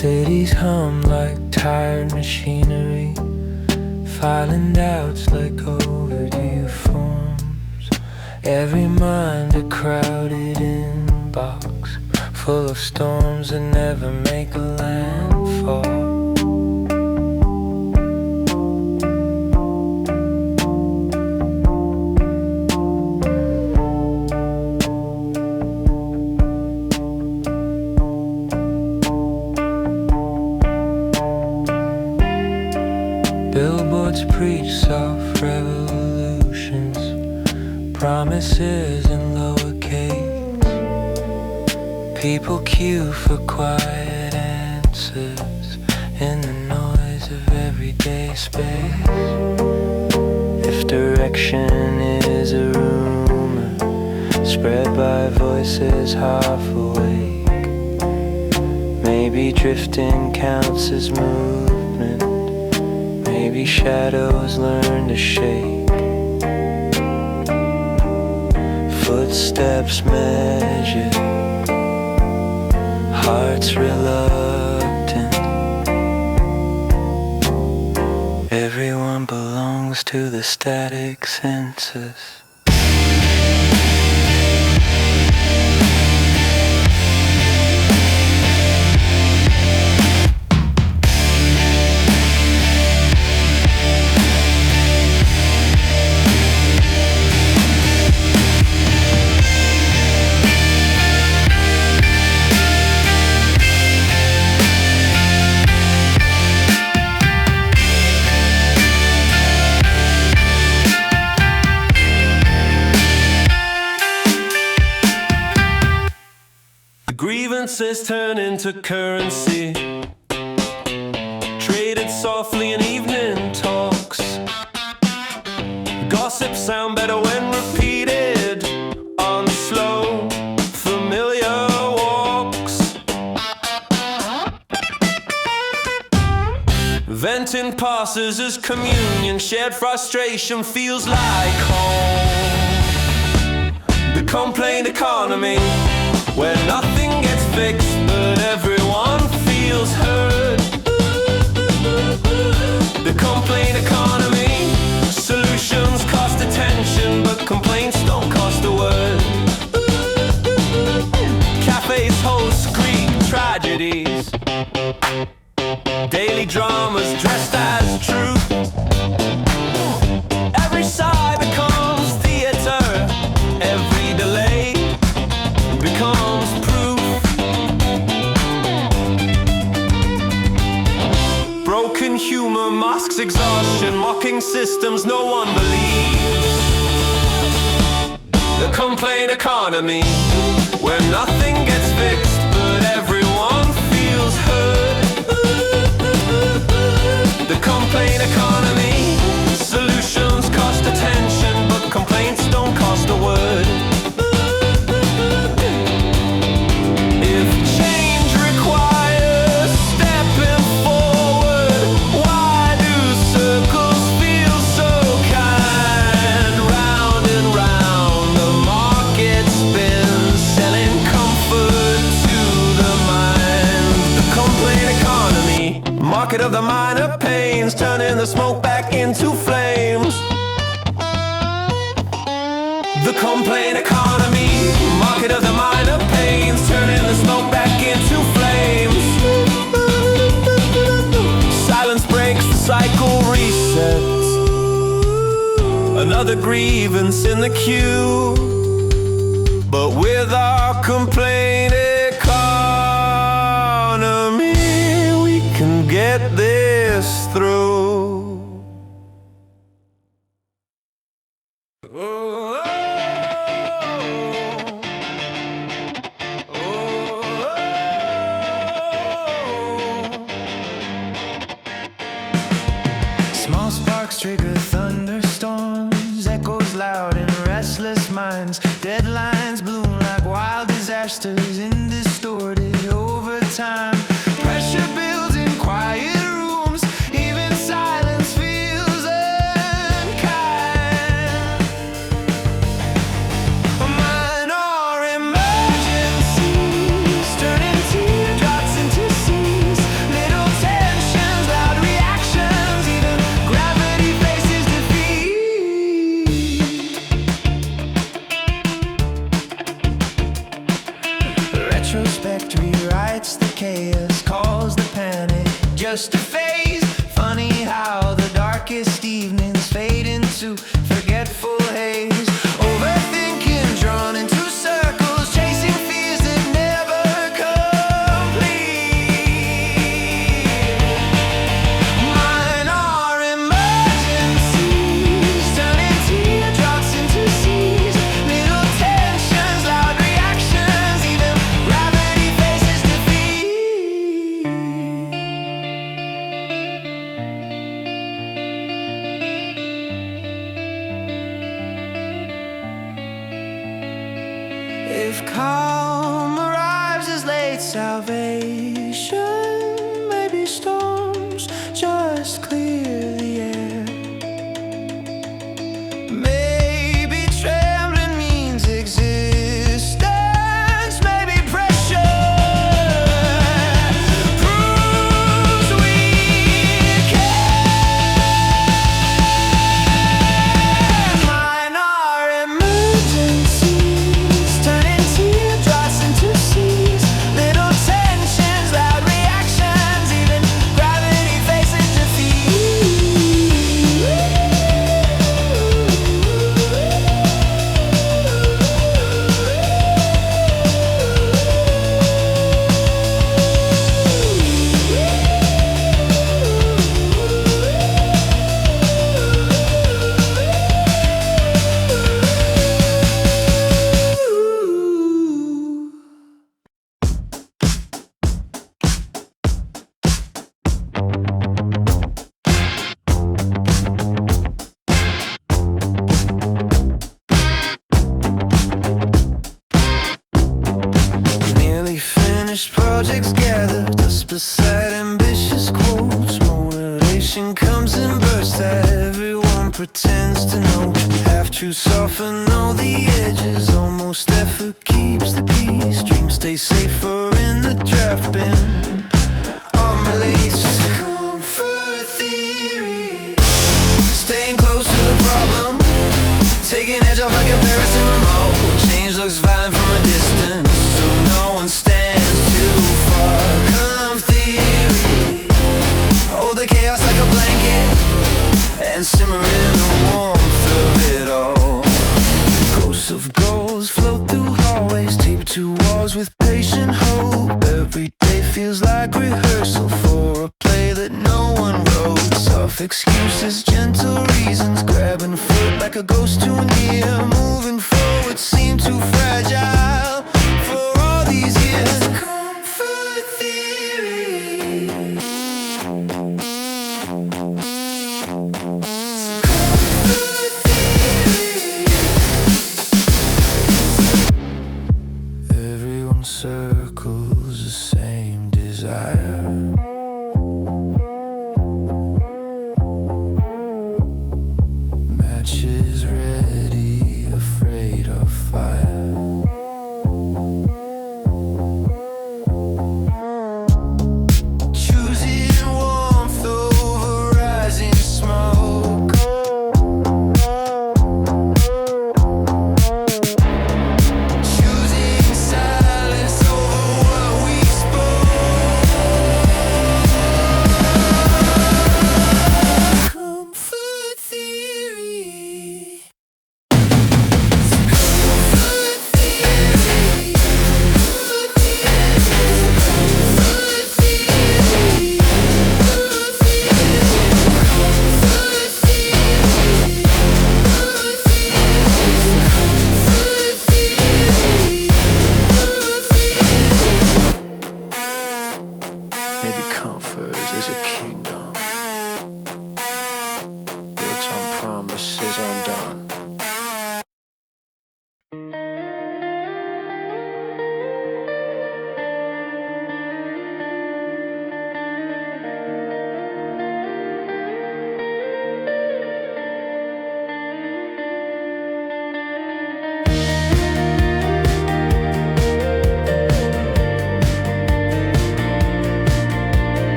Cities hum like tired machinery, filing doubts like overdue forms. Every mind a crowded inbox, full of storms that never make a landfall. Billboards preach soft revolutions, promises in lowercase. People queue for quiet answers in the noise of everyday space. If direction is a rumor spread by voices half awake, maybe drifting counts as movement. Maybe shadows learn to shake. Footsteps measured, hearts reluctant. Everyone belongs to the static census. Grievances turn into currency, traded softly in evening talks. Gossip sound better when repeated on slow, familiar walks. Venting passes as communion, shared frustration feels like home. The complaint economy, where nothing gets fixed but everyone feels heard. The complaint economy, solutions cost attention but complaints don't cost a word. Cafes host Greek tragedies, daily dramas dressed as truth. Every sigh becomes theater, every delay becomes proof. Broken humor masks exhaustion, mocking systems no one believes. The complaint economy, where nothing gets fixed but everyone feels heard. The complaint economy, solutions cost attention but complaints don't cost a word. Market of the minor pains, turning the smoke back into flames. The complaint economy, market of the minor pains, turning the smoke back into flames. Silence breaks, the cycle resets. Another grievance in the queue, but with our complaint economy, can get this through. Oh, oh, oh, oh. Small sparks trigger thunderstorms, echoes loud in restless minds. Deadlines bloom like wild disasters in distorted overtime. Pressure builds in quiet rooms, even silence feels unkind. Minor emergencies turning teardrops into seas. retrospect rewrites the chaos, calls the panic just a phase. Funny how the darkest evenings fade into forgetful haze. Overthinking, drawn into circles, chasing fears that never complete. Mine are emergencies, turning teardrops into seas. Little tensions, loud reactions, even gravity faces defeat. If calm arrives as late salvation, maybe storms just clear the air. Maybe trembling means existence, maybe pressure proves we care. Mine are emergencies, turning teardrops into seas. Little tensions, loud reactions, even gravity facing nearly finished projects gather dust beside ambitious quotes. Motivation comes in bursts that everyone pretends to know. Half-truths soften all the edges, almost effort keeps the peace. Dreams stay safer in the draft bin, unreleased. Comfort theory, staying close to the problem, taking edge off like a Paris remote. Change looks violent from a distance, so no one stands too far. Come theory, hold the chaos like a blanket and simmer in the warmth of it all. Ghosts of goals float through hallways, taped to walls with patient hope. Every day feels like rehearsal for a play that no one wrote. Soft excuses, gentle reasons, grabbing foot like a ghost too near. Moving forward seemed too fragile for all these years. Comfort theory, comfort theory. Everyone circles the same desire. Matches ready, afraid of fire. Choosing warmth over rising smoke. Choosing silence over what we spoke.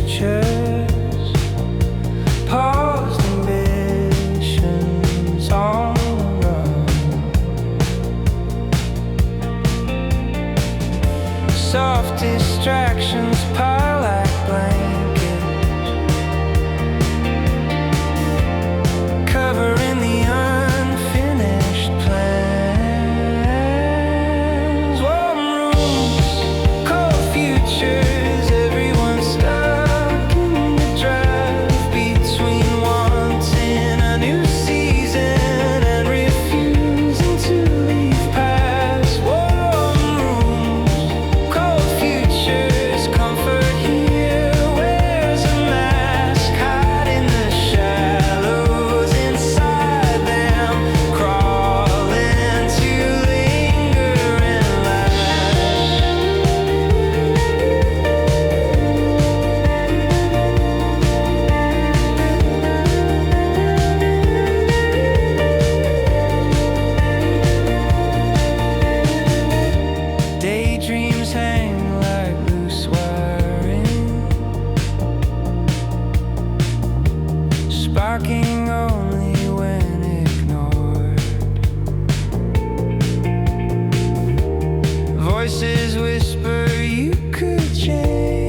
futures, paused ambitions on the run. Soft distractions pile like blankets, covering the unfinished plans. Warm rooms, cold futures, everyone stuck in the drive between wanting a new season and refusing to leave past. Warm rooms, cold futures, comfort here wears a mask, hiding the shallows inside them, crawling to linger and last. Daydreams hang like loose wiring, sparking only when ignored. Voices whisper you could change,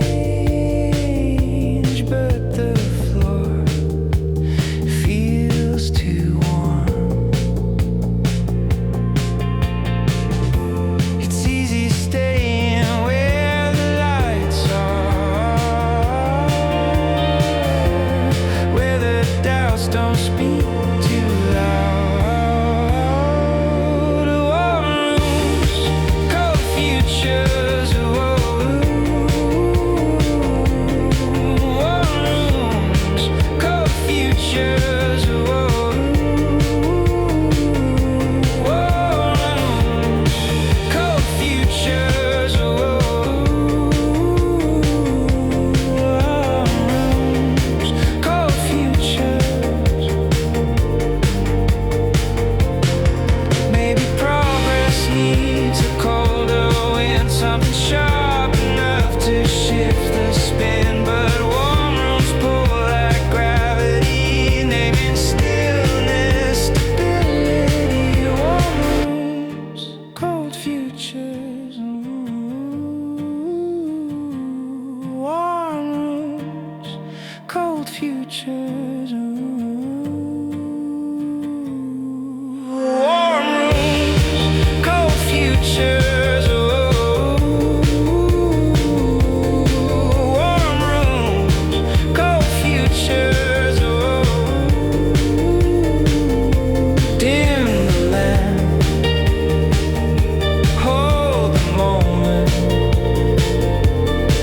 but the floor feels too warm. It's easy staying where the lights are, where the doubts don't speak too loud. Warm rooms, cold futures, warm rooms, cold futures, warm rooms, cold futures, cold futures. Maybe progress needs a colder wind, something sharp enough to shift the spin. But warm rooms pull like gravity, naming stillness, stability. Warm rooms, cold futures. Warm rooms, cold futures. Warm rooms, cold futures. Warm rooms, cold futures. Dim the lamp, hold the moment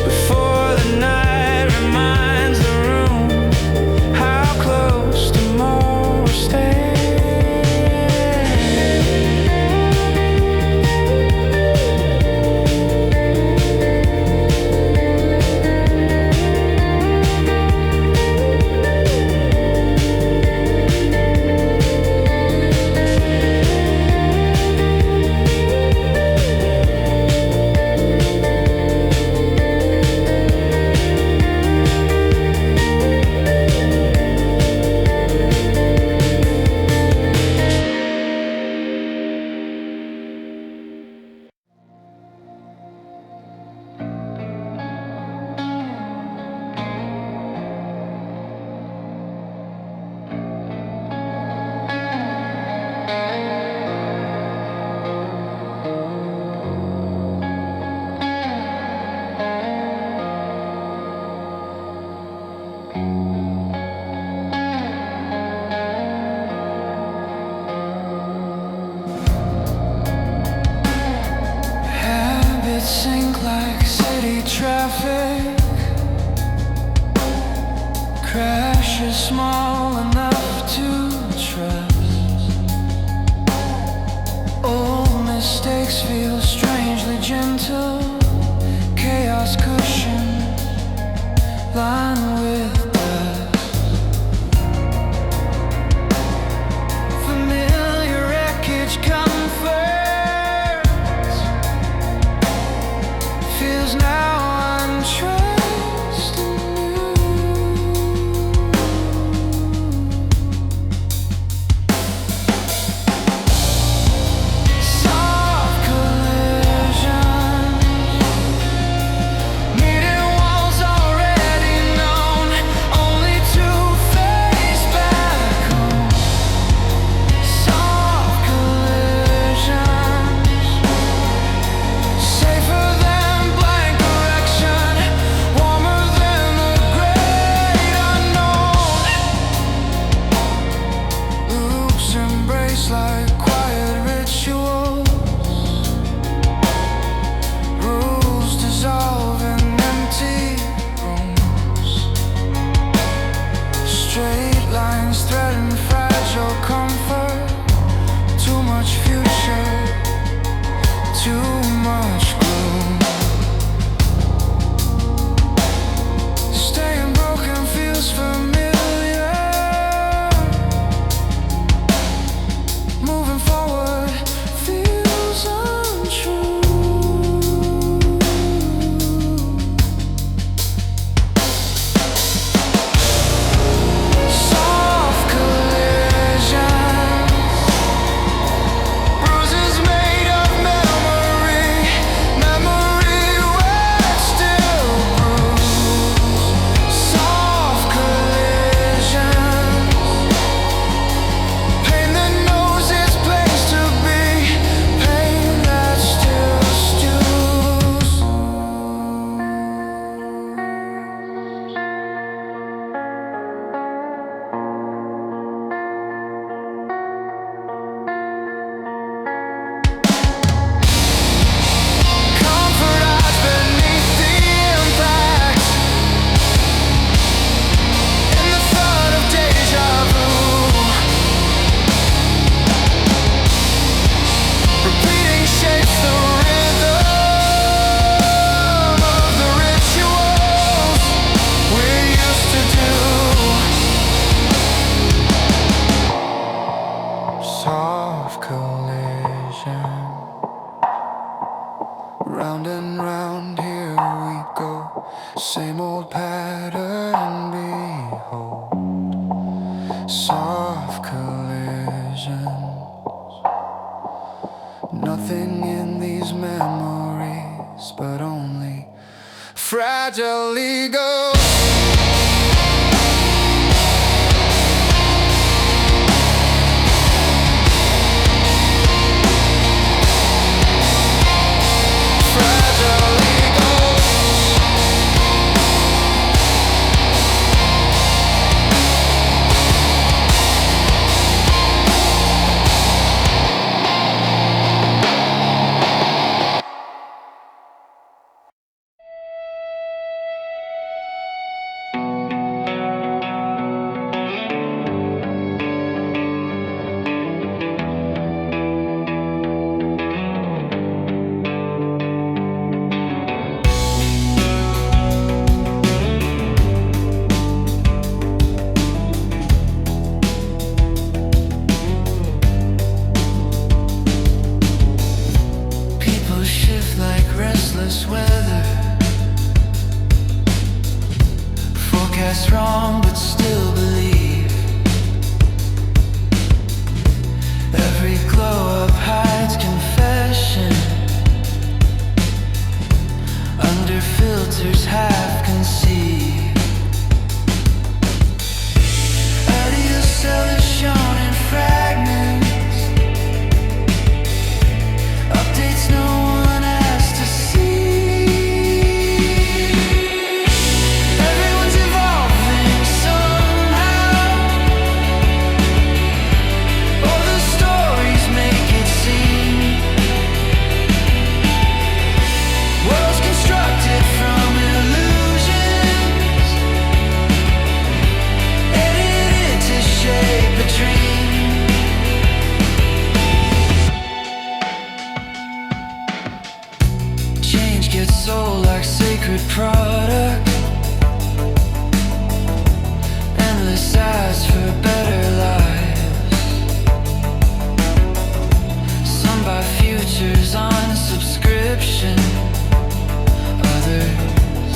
before the night reminds the room how close tomorrow stands. Habits sink like city traffic, crashes small enough to trust. Old mistakes feel strangely gentle, chaos cushioned, lined with dust. Familiar wreckage comforts, feels now untrusted. pattern behold, soft collisions. Nothing in these memories but only fragile egos. Restless weather, forecast wrong but still believe. Every glow up hides confession, under filters half conceived. Ideal cell is shown in fragments, updates no one asked to see. Everyone's evolving somehow. All the stories make it seem worlds constructed from illusions, edited to shape a dream. Change gets sold like sacred product, endless ads for better lives. Some buy futures on subscription, others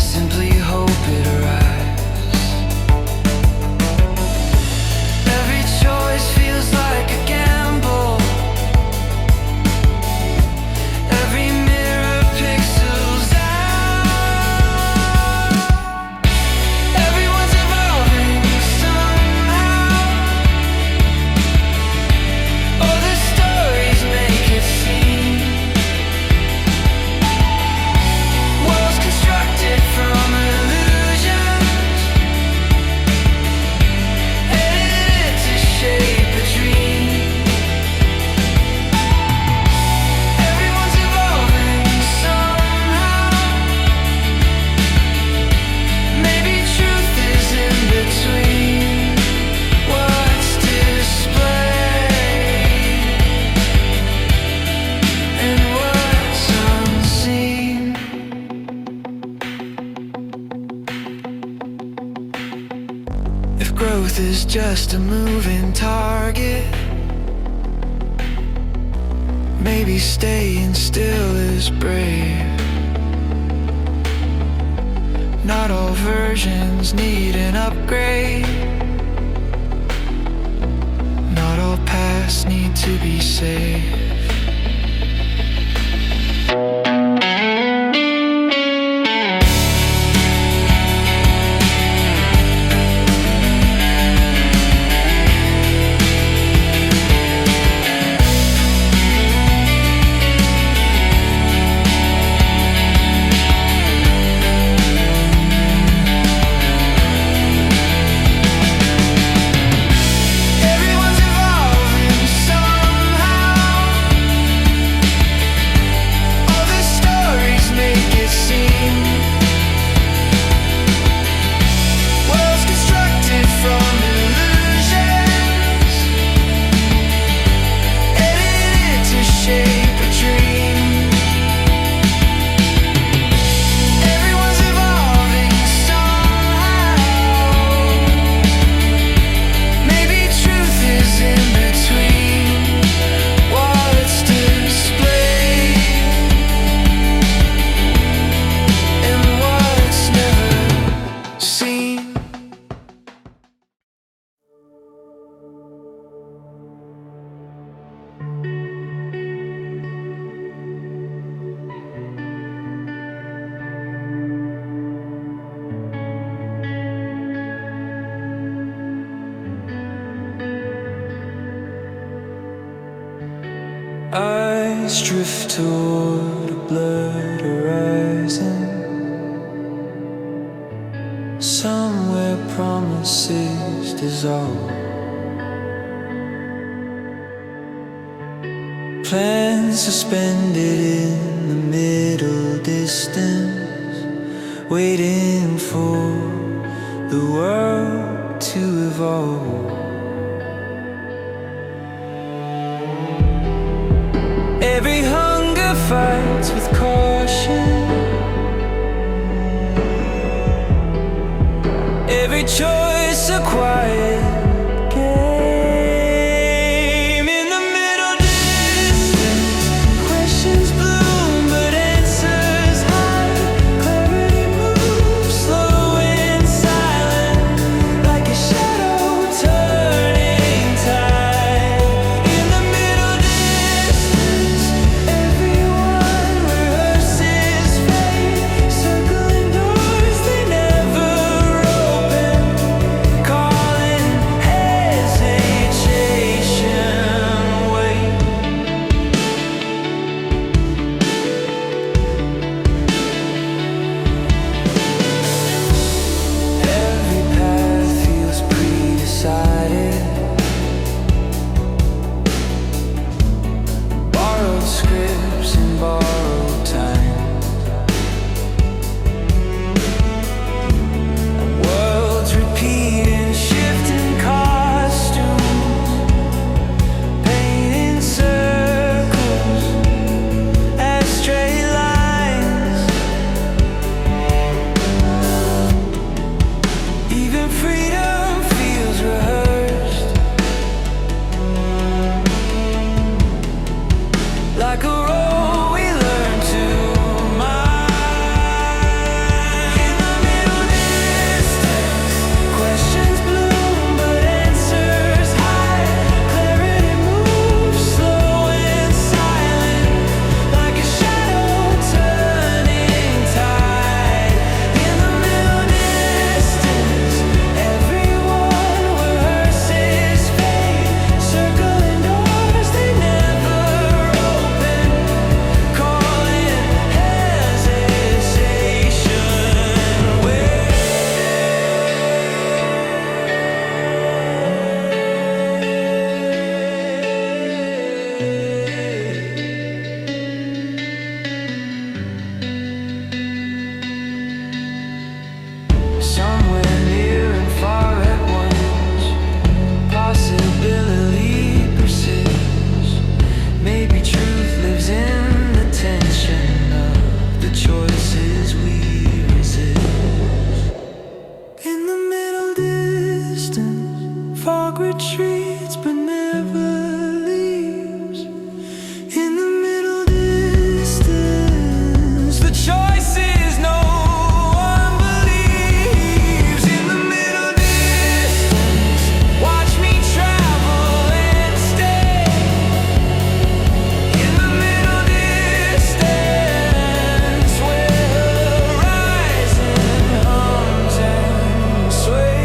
simply hope it arrives. Every choice feels like a gamble, every mirror pixels out. Everyone's evolving somehow. All the stories make it seem worlds constructed from illusions, edited to shape a dream. Everyone's evolving somehow. Maybe truth is in between what's displayed and what's unseen. If growth is just a moving target, maybe staying still is brave. Not all versions need an upgrade. Not all paths need to be saved. Everyone's evolving somehow. Eyes drift toward a blurred horizon. Somewhere promises dissolve. Plans suspended in the middle distance, waiting for the world to evolve. Every hunger fights with caution. Every choice a quiet game. In the middle distance, questions bloom but answers hide. Clarity moves slow and silent, like a shadow turning tide. In the middle distance, everyone rehearses fate, circling doors they never open, calling hesitation. Wait. Every path feels pre-decided. Borrowed scripts and borrowed time. Worlds repeat in shifting costumes, painting circles as straight lines. Even freedom feels rehearsed, like a role we learn to mind. In the middle distance, questions bloom but answers hide. Clarity moves slow and silent, like a shadow turning tide. In the middle distance, everyone rehearses fate, circling doors they never open, calling hesitation. Wait. Somewhere near and far at once, possibility persists. Maybe truth lives in the tension of the choices we resist. In the middle distance, fog retreats but never leaves. In the middle distance, the choice is no one believes. In the middle distance, watch me travel and stay. In the middle distance, where horizon hums and sways.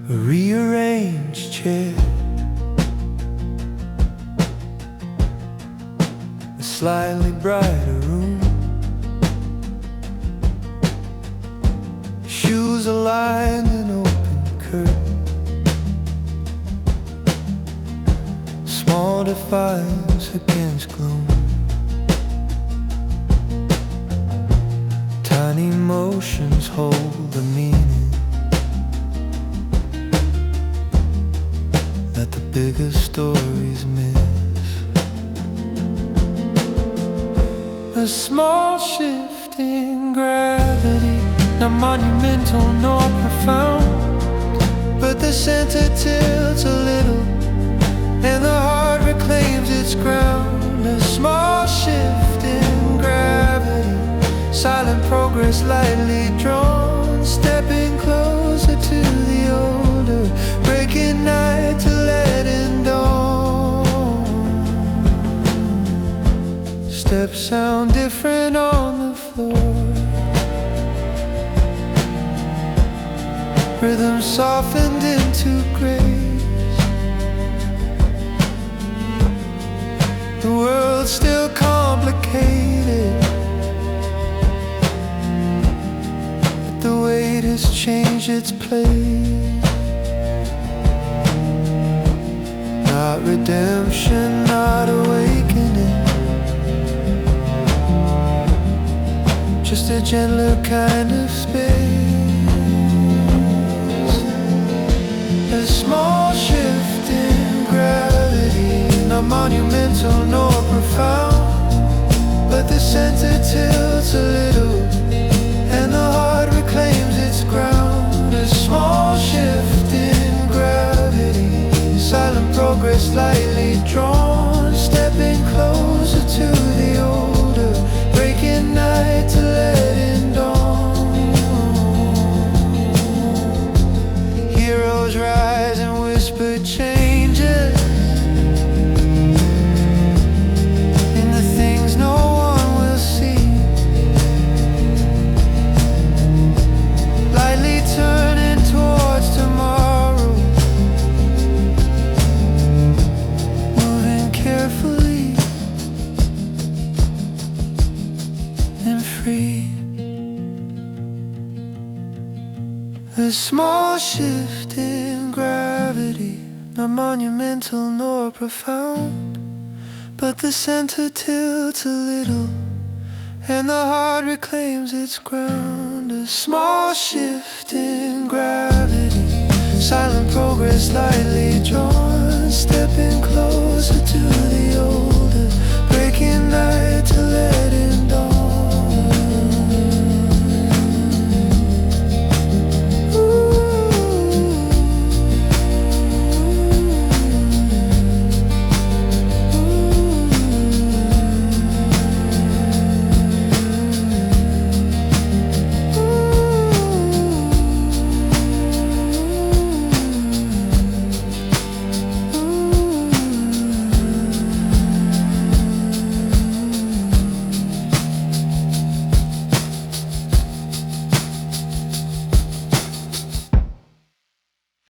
A rearranged chair, a slightly brighter room, shoes aligned in open curtain, small defiance against gloom, tiny motions hold the meaning that the bigger stories miss. A small shift shifting gravity, not monumental nor profound, but the center tilts a little and the heart reclaims its ground. A small shift in gravity, silent progress lightly drawn, stepping closer to the older, breaking night to let in dawn. Steps sound different on the floor, rhythm softened into grace. The world's still complicated, but the weight has changed its place. Not redemption, not awakening, just a gentler kind of space. A small shift in gravity, not monumental nor profound, but the center tilts a little and the heart reclaims its ground. A small shift in gravity, silent progress lightly drawn, stepping closer to the older, breaking night to let in dawn. Heroes rise and whisper changes in the things no one will see, lightly turning towards tomorrow, moving carefully and free. A small shift in gravity, not monumental nor profound, but the center tilts a little and the heart reclaims its ground. A small shift in gravity, silent progress lightly drawn,